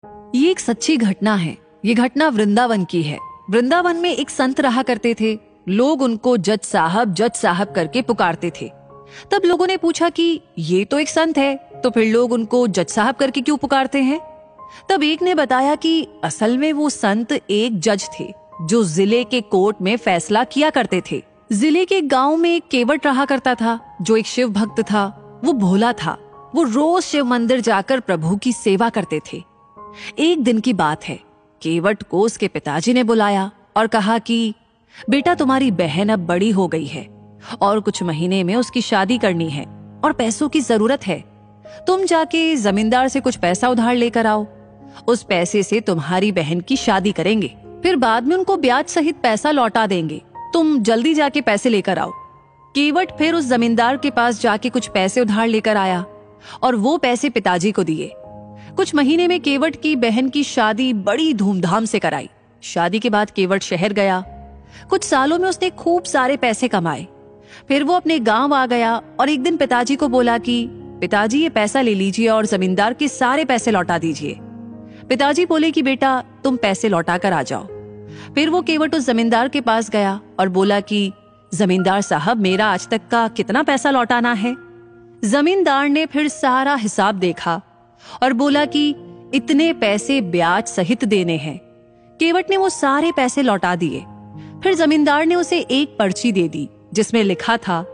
ये एक सच्ची घटना है। ये घटना वृंदावन की है। वृंदावन में एक संत रहा करते थे। लोग उनको जज साहब करके पुकारते थे। तब लोगों ने पूछा कि ये तो एक संत है, तो फिर लोग उनको जज साहब करके क्यों पुकारते हैं? तब एक ने बताया कि असल में वो संत एक जज थे जो जिले के कोर्ट में फैसला किया करते थे। जिले के गांव में एक केवट रहा करता था जो एक शिव भक्त था। वो भोला था। वो रोज शिव मंदिर जाकर प्रभु की सेवा करते थे। एक दिन की बात है, केवट को उसके पिताजी ने बुलाया और कहा कि बेटा, तुम्हारी बहन अब बड़ी हो गई है और कुछ महीने में उसकी शादी करनी है और पैसों की जरूरत है। तुम जाके जमींदार से कुछ पैसा उधार लेकर आओ। उस पैसे से तुम्हारी बहन की शादी करेंगे, फिर बाद में उनको ब्याज सहित पैसा लौटा देंगे। तुम जल्दी जाके पैसे लेकर आओ। केवट फिर उस जमींदार के पास जाके कुछ पैसे उधार लेकर आया और वो पैसे पिताजी को दिए। कुछ महीने में केवट की बहन की शादी बड़ी धूमधाम से कराई। शादी के बाद केवट शहर गया। कुछ सालों में उसने खूब सारे पैसे कमाए। फिर वो अपने गांव आ गया और एक दिन पिताजी को बोला कि पिताजी, ये पैसा ले लीजिए और जमींदार के सारे पैसे लौटा दीजिए। पिताजी बोले कि बेटा, तुम पैसे लौटा कर आ जाओ। फिर वो केवट उस जमींदार के पास गया और बोला कि जमींदार साहब, मेरा आज तक का कितना पैसा लौटाना है? जमींदार ने फिर सारा हिसाब देखा और बोला कि इतने पैसे ब्याज सहित देने हैं। केवट ने वो सारे पैसे लौटा दिए। फिर जमींदार ने उसे एक पर्ची दे दी जिसमें लिखा था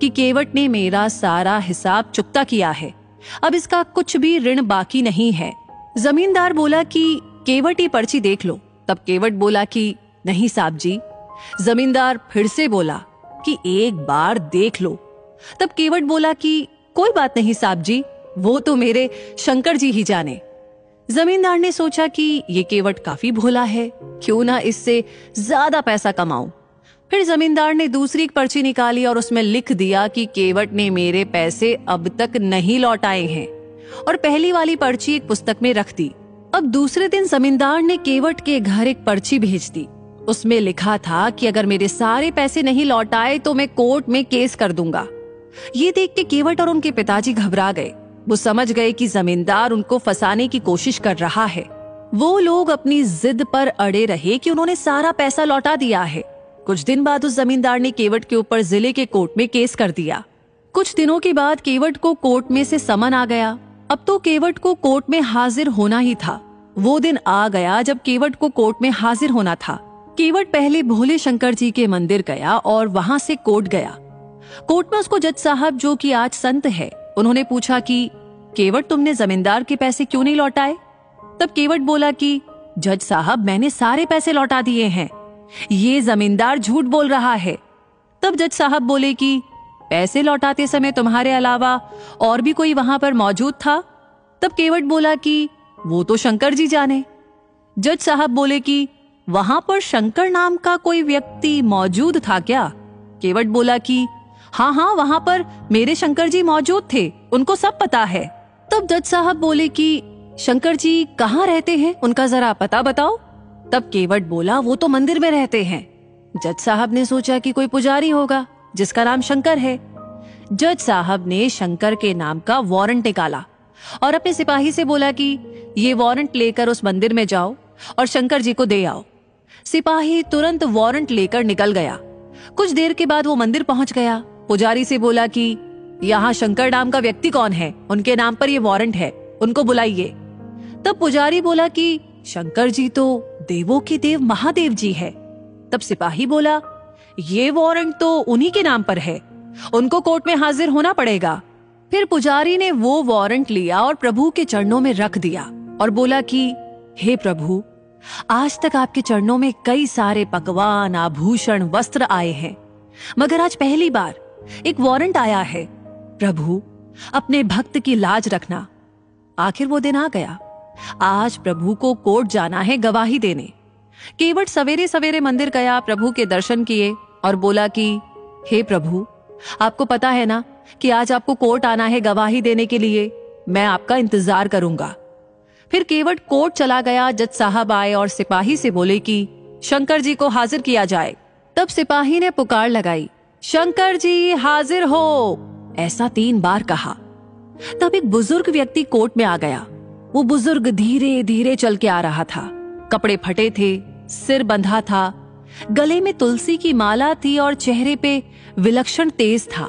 कि केवट ने मेरा सारा हिसाब चुकता किया है, अब इसका कुछ भी ऋण बाकी नहीं है। जमींदार बोला कि केवट, ये पर्ची देख लो। तब केवट बोला कि नहीं साहब जी। जमींदार फिर से बोला कि एक बार देख लो। तब केवट बोला कि कोई बात नहीं साहब जी, वो तो मेरे शंकर जी ही जाने। जमींदार ने सोचा कि ये केवट काफी भोला है, क्यों ना इससे ज्यादा पैसा कमाऊं। फिर जमींदार ने दूसरी एक पर्ची निकाली और उसमें लिख दिया कि केवट ने मेरे पैसे अब तक नहीं लौटाए हैं, और पहली वाली पर्ची एक पुस्तक में रख दी। अब दूसरे दिन जमींदार ने केवट के घर एक पर्ची भेज दी। उसमें लिखा था कि अगर मेरे सारे पैसे नहीं लौटाए तो मैं कोर्ट में केस कर दूंगा। ये देख के केवट और उनके पिताजी घबरा गए। वो समझ गए कि जमींदार उनको फंसाने की कोशिश कर रहा है। वो लोग अपनी जिद पर अड़े रहे कि उन्होंने सारा पैसा लौटा दिया है। कुछ दिन बाद उस जमींदार ने केवट के ऊपर जिले के कोर्ट में केस कर दिया। कुछ दिनों के बाद केवट को कोर्ट में से समन आ गया। अब तो केवट को कोर्ट में हाजिर होना ही था। वो दिन आ गया जब केवट को कोर्ट में हाजिर होना था। केवट पहले भोले शंकर जी के मंदिर गया और वहां से कोर्ट गया। कोर्ट में उसको जज साहब, जो कि आज संत है, उन्होंने पूछा कि केवट, तुमने जमींदार के पैसे क्यों नहीं लौटाए? तब केवट बोला कि जज साहब, मैंने सारे पैसे लौटा दिए हैं, ये जमींदार झूठ बोल रहा है। तब जज साहब बोले कि पैसे लौटाते समय तुम्हारे अलावा और भी कोई वहां पर मौजूद था? तब केवट बोला कि वो तो शंकर जी जाने। जज साहब बोले कि वहां पर शंकर नाम का कोई व्यक्ति मौजूद था क्या? केवट बोला कि हाँ हाँ, वहां पर मेरे शंकर जी मौजूद थे, उनको सब पता है। तब जज साहब बोले कि शंकर जी कहाँ रहते हैं, उनका जरा पता बताओ। तब केवट बोला, वो तो मंदिर में रहते हैं। जज साहब ने सोचा कि कोई पुजारी होगा जिसका नाम शंकर है। जज साहब ने शंकर के नाम का वारंट निकाला और अपने सिपाही से बोला कि ये वारंट लेकर उस मंदिर में जाओ और शंकर जी को दे आओ। सिपाही तुरंत वारंट लेकर निकल गया। कुछ देर के बाद वो मंदिर पहुंच गया। पुजारी से बोला कि यहाँ शंकर नाम का व्यक्ति कौन है, उनके नाम पर ये वारंट है, उनको बुलाइए। तब पुजारी बोला कि शंकर जी तो देवों के देव महादेव जी है। तब सिपाही बोला, ये वारंट तो उन्हीं के नाम पर है, उनको कोर्ट में हाजिर होना पड़ेगा। फिर पुजारी ने वो वारंट लिया और प्रभु के चरणों में रख दिया और बोला कि हे प्रभु, आज तक आपके चरणों में कई सारे पकवान, आभूषण, वस्त्र आए हैं, मगर आज पहली बार एक वारंट आया है। प्रभु, अपने भक्त की लाज रखना। आखिर वो दिन आ गया। आज प्रभु को कोर्ट जाना है गवाही देने। केवट सवेरे सवेरे मंदिर गया, प्रभु के दर्शन किए और बोला कि हे प्रभु, आपको पता है ना कि आज आपको कोर्ट आना है गवाही देने के लिए, मैं आपका इंतजार करूंगा। फिर केवट कोर्ट चला गया। जज साहब आए और सिपाही से बोले कि शंकर जी को हाजिर किया जाए। तब सिपाही ने पुकार लगाई, शंकर जी हाजिर हो। ऐसा 3 बार कहा। तब एक बुजुर्ग व्यक्ति कोर्ट में आ गया। वो बुजुर्ग धीरे धीरे चल के आ रहा था। कपड़े फटे थे, सिर बंधा था, गले में तुलसी की माला थी और चेहरे पे विलक्षण तेज था।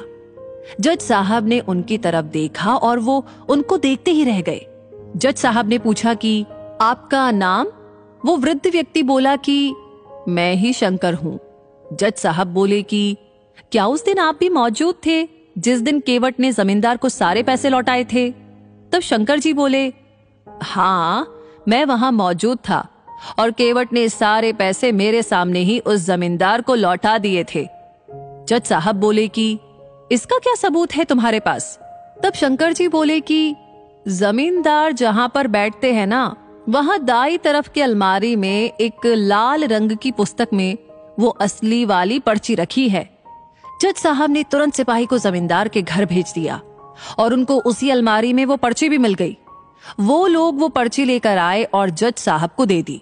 जज साहब ने उनकी तरफ देखा और वो उनको देखते ही रह गए। जज साहब ने पूछा कि आपका नाम? वो वृद्ध व्यक्ति बोला कि मैं ही शंकर हूं। जज साहब बोले कि क्या उस दिन आप भी मौजूद थे जिस दिन केवट ने जमींदार को सारे पैसे लौटाए थे? तब शंकर जी बोले, हाँ, मैं वहां मौजूद था और केवट ने सारे पैसे मेरे सामने ही उस जमींदार को लौटा दिए थे। जज साहब बोले कि इसका क्या सबूत है तुम्हारे पास? तब शंकर जी बोले कि जमींदार जहां पर बैठते हैं ना, वहां दाई तरफ की अलमारी में एक लाल रंग की पुस्तक में वो असली वाली पर्ची रखी है। जज साहब ने तुरंत सिपाही को जमींदार के घर भेज दिया और उनको उसी अलमारी में वो पर्ची भी मिल गई। वो लोग वो पर्ची लेकर आए और जज साहब को दे दी।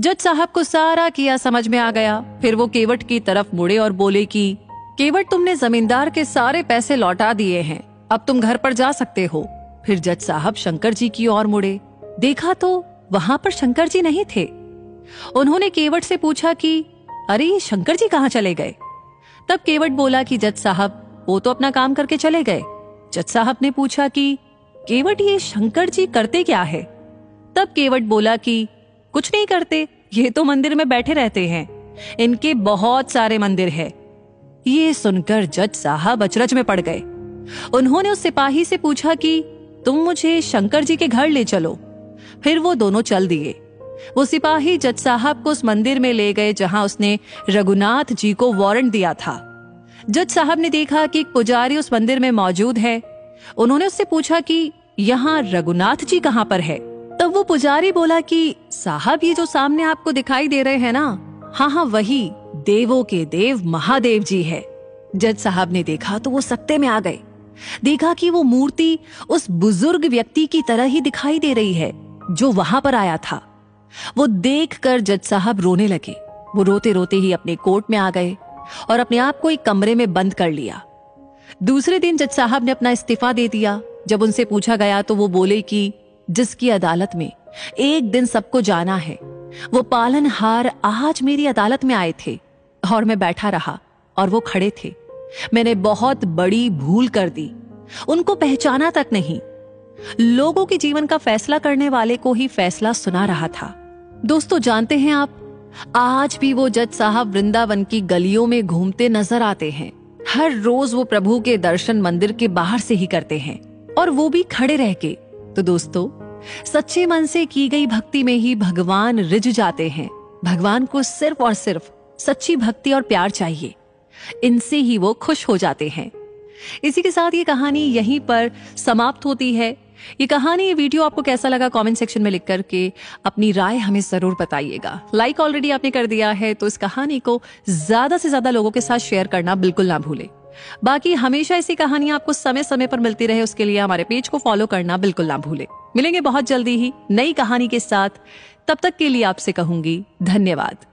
जज साहब को सारा किया समझ में आ गया। फिर वो केवट की तरफ मुड़े और बोले कि केवट, तुमने जमींदार के सारे पैसे लौटा दिए हैं, अब तुम घर पर जा सकते हो। फिर जज साहब शंकर जी की ओर मुड़े, देखा तो वहां पर शंकर जी नहीं थे। उन्होंने केवट से पूछा कि अरे ये शंकर जी कहाँ चले गए? तब केवट बोला कि जज साहब, वो तो अपना काम करके चले गए। जज साहब ने पूछा कि केवट, ये शंकर जी करते क्या है? तब केवट बोला कि कुछ नहीं करते, ये तो मंदिर में बैठे रहते हैं, इनके बहुत सारे मंदिर है। ये सुनकर जज साहब अचरज में पड़ गए। उन्होंने उस सिपाही से पूछा कि तुम मुझे शंकर जी के घर ले चलो। फिर वो दोनों चल दिए। वो सिपाही जज साहब को उस मंदिर में ले गए जहां उसने रघुनाथ जी को वारंट दिया था। जज साहब ने देखा कि एक पुजारी उस मंदिर में मौजूद है। उन्होंने उससे पूछा कि यहाँ रघुनाथ जी कहाँ पर है? तब वो पुजारी बोला कि साहब, ये जो सामने आपको दिखाई दे रहे हैं ना, हाँ हाँ वही देवों के देव महादेव जी है। जज साहब ने देखा तो वो सकते में आ गए। देखा कि वो मूर्ति उस बुजुर्ग व्यक्ति की तरह ही दिखाई दे रही है जो वहां पर आया था। वो देखकर जज साहब रोने लगे। वो रोते रोते ही अपने कोर्ट में आ गए और अपने आप को एक कमरे में बंद कर लिया। दूसरे दिन जज साहब ने अपना इस्तीफा दे दिया। जब उनसे पूछा गया तो वो बोले कि जिसकी अदालत में एक दिन सबको जाना है, वो पालनहार आज मेरी अदालत में आए थे और मैं बैठा रहा और वो खड़े थे। मैंने बहुत बड़ी भूल कर दी, उनको पहचाना तक नहीं। लोगों के जीवन का फैसला करने वाले को ही फैसला सुना रहा था। दोस्तों, जानते हैं आप, आज भी वो जज साहब वृंदावन की गलियों में घूमते नजर आते हैं। हर रोज वो प्रभु के दर्शन मंदिर के बाहर से ही करते हैं और वो भी खड़े रह के। तो दोस्तों, सच्चे मन से की गई भक्ति में ही भगवान रिझ जाते हैं। भगवान को सिर्फ और सिर्फ सच्ची भक्ति और प्यार चाहिए, इनसे ही वो खुश हो जाते हैं। इसी के साथ ये कहानी यहीं पर समाप्त होती है। ये कहानी, ये वीडियो आपको कैसा लगा कमेंट सेक्शन में लिख करके अपनी राय हमें जरूर बताइएगा। लाइक ऑलरेडी आपने कर दिया है तो इस कहानी को ज्यादा से ज्यादा लोगों के साथ शेयर करना बिल्कुल ना भूले। बाकी हमेशा ऐसी कहानियां आपको समय समय पर मिलती रहे, उसके लिए हमारे पेज को फॉलो करना बिल्कुल ना भूले। मिलेंगे बहुत जल्दी ही नई कहानी के साथ। तब तक के लिए आपसे कहूंगी धन्यवाद।